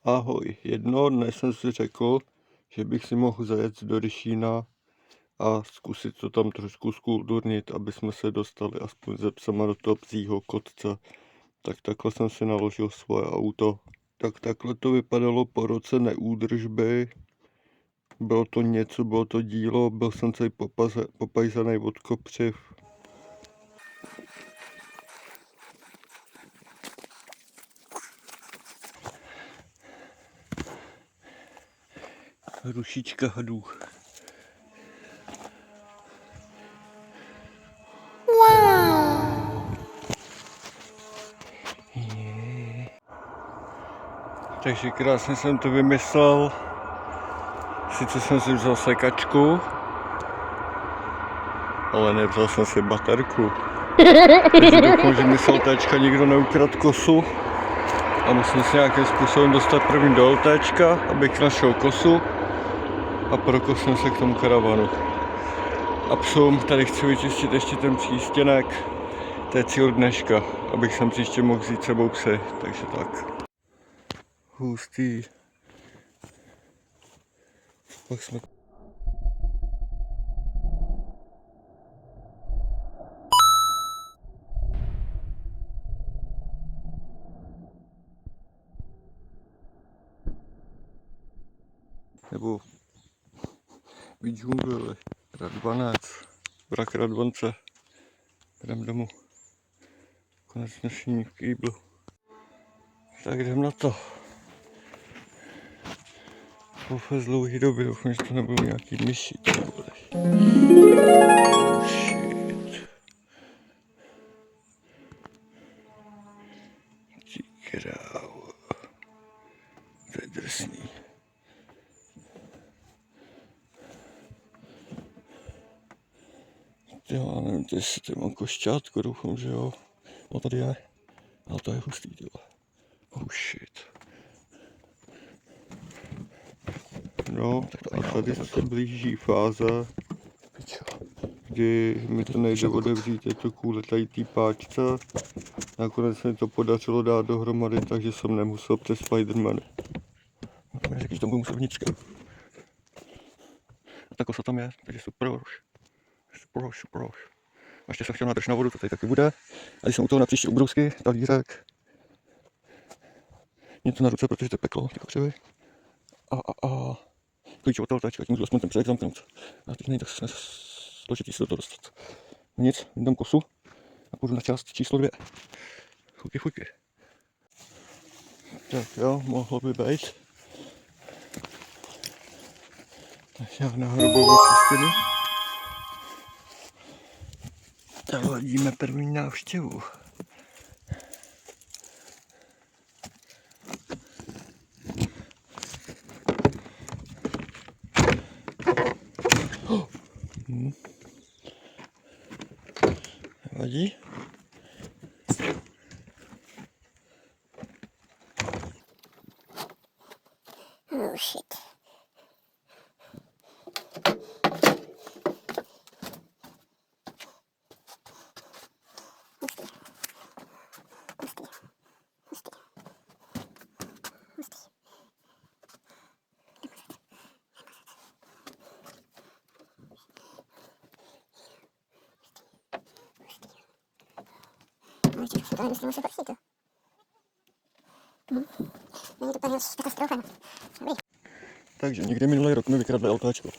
Ahoj, jednoho dne jsem si řekl, že bych si mohl zajet do Ryšína a zkusit to tam trošku zkulturnit, aby jsme se dostali aspoň ze psama do toho psího kopce. Tak takhle jsem si naložil svoje auto. Tak takhle to vypadalo po roce neúdržby. Bylo to dílo, byl jsem celý popajzaný od kopřiv. Rušička hadů. Takže krásně jsem to vymyslel. Sice jsem si vzal sekačku, ale nevzal jsem si baterku. Takže doufám, že mi saltéčka nikdo neukradl kosu. A musím se nějakým způsobem dostat první do LTčka, abych našel kosu a prokosím se k tomu karavanu. A psům tady chci vyčistit ještě ten přístěnek. To je cíl dneška, abych sem příště mohl vzít sebou psy, takže tak. Hustý. Pak jsme... Nebo víc džungli, Radvanec, vrak Radvance, jdem domů, konec dnešní kýblu. Tak jdem na to. Po dlouhý době, doufám, že to nebudou nějaký myši. Oh shit. Ty krávo. To je drsný. Já nevím, jestli tady mám košťátko, doufám, že jo. No tady je. Ale to je hustý, tyhle. Oh shit. No, a tady se blíží fáze, kdy mi to nejde otevřít, je to kvůli tady té páčce. Nakonec mi to podařilo dát dohromady, takže jsem nemusel přes Spidermany. Řekl, že tam budu muset vnitřka. Ta kosa tam je, takže super. A ještě jsem chtěl nádrž na vodu, to tady taky bude. A když jsem u toho na příště ubrousky, talířek. Něco na ruce, protože to je peklo, ty kopřivy. Klíč od LTčka, tím můžu aspoň ten předek zamknout. A teď není tak složitý se do toho dostat. No nic, vydám kosu a půjdu na část číslo 2. Fujky. Tak jo, mohlo by být. Tak já na hrobovou čistinu. Zavadíme první návštěvu. Vadí? Oh shit. Tady myslím, že to není to úplně katastrofa. Takže někdy minulý rok mi vykradli LTčko.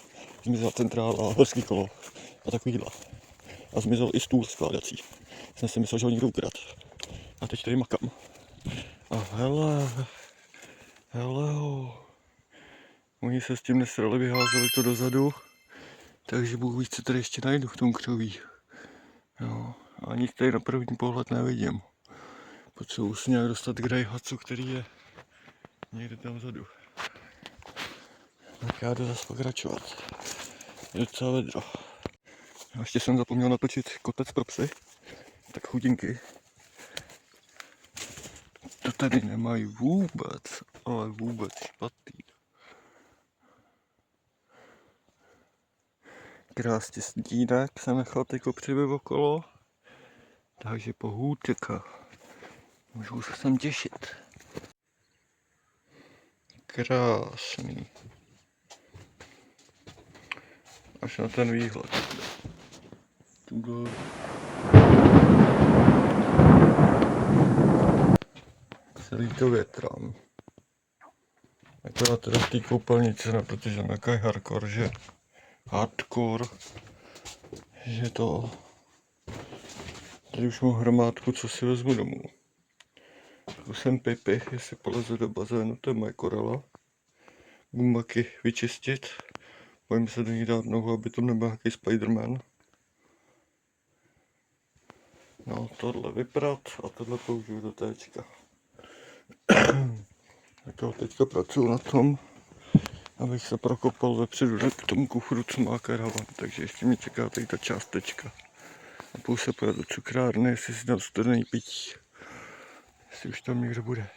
Zmizela centrála, horský kolo a takovýhle. A zmizel i stůl skládací. Jsem si myslel, že ho někdo ukradl. A teď tady makám. A hele. Oni se s tím nesrali, vyházeli to dozadu. Takže Bůh ví, co tady ještě najdu v tom křoví. Jo, ani tady na první pohled nevidím. Potřebuji si nějak dostat k dajhacu, který je někde tam vzadu. Tak já jdu zase pokračovat. Je docela vedro. A ještě jsem zapomněl natočit kotec pro psy. Tak chudinky. To tady nemají vůbec, ale vůbec špatný. Krásně stínek jsem nechal ty kopřivy okolo. Takže pohůdka. Můžu se sem těšit. Krásný. Až na ten výhled. Tuhle. Celý to větrám. Akorát teda v té koupelnici, ne, protože nějaký hardcore, že že to tady už mám hromádku, co si vezmu domů. Zkusím Pipi, jestli polezu do bazénu, to je moje korela. Gumaky vyčistit. Bojím se do ní dát nohu, aby to nebyl nějaký Spiderman. No, tohle vyprat a tohle použiju do téčka. Tak jo, teďka pracuji na tom, abych se prokopal vepředu k tomu kufru, co má karavan. Takže ještě mě čeká tady ta částečka. A půl se pojedu do cukrárny, jestli si dám studený pití. Jestli už tam někdo bude.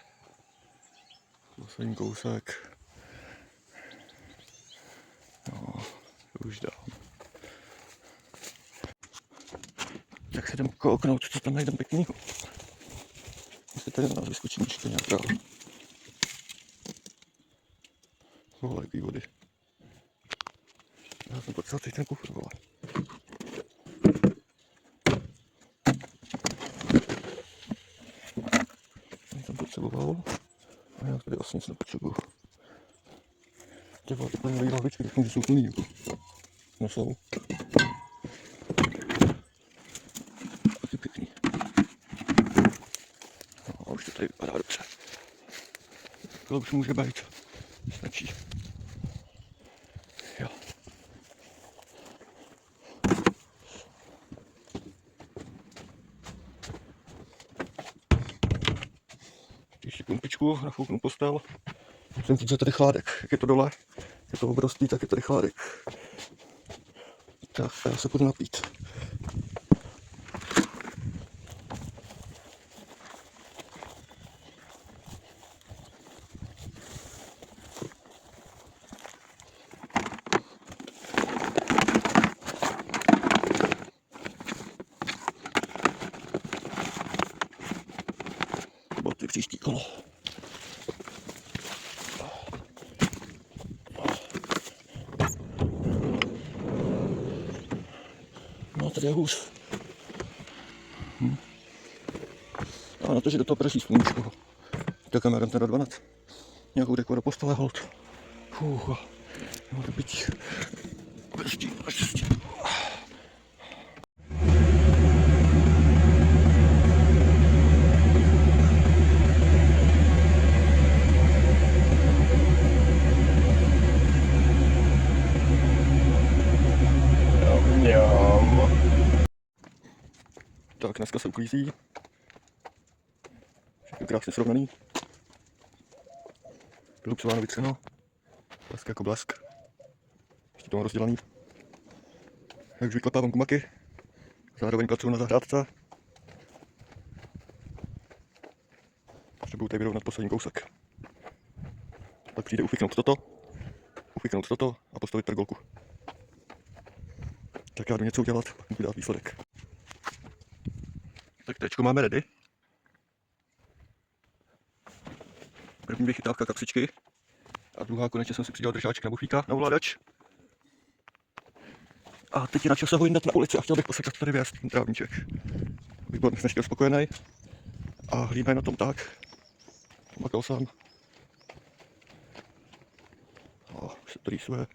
Poslední kousek. No, to už dám. Tak se jdem kouknout, co tam najdem pěknýho. Jestli tady na nás vyskočí ještě nějaká vohleky vody. Já jsem potřeboval teď ten kufr, vole. Jsem tam potřeboval. A já tady vlastně nic nepotřebuju. Ty vole, to nevyjde lahvičky, tak že jsou plný jako. No jsou. A ty pěkný. No, už to tady vypadá dobře. To už může být. Stačí. Jo. Ještě pumpičku, nafouknu postel. Musím říct, že je tady chládek. Jak je to dole, je to obrovský, tak je tady chládek. Tak já se půjdu napít. Boty příští kolo. No tady je hůř. A na to, že do toho prší sluníčko. Tak kamerem teda 12. Nějakou deku do postele hold. Nemůžu být. Prští, naštěstí. Tak dneska se uklízí. Všechno krásně srovnaný. Vylupcováno, vytřeno. Blesk jako blesk. Ještě to mám rozdělaný. Takže vyklepávám gumaky. Zároveň pracuji na zahrádce. Potřebuji tady vyrovnat poslední kousek. Pak přijde ufiknout toto a postavit pergolku. Tak já jdu něco udělat, pak mi dát výsledek. Tak tečko máme ready. První vychytávka kapsičky. A druhá konečně jsem si přidělal držáček na bufíka, na ovladač. A teď je na čase ho jít na ulici a chtěl bych posekat tady vést ten trávníček. Výborně, jsem ještě spokojený. A hlídají na tom tak. Pomakal sám. Už se to rýsuje.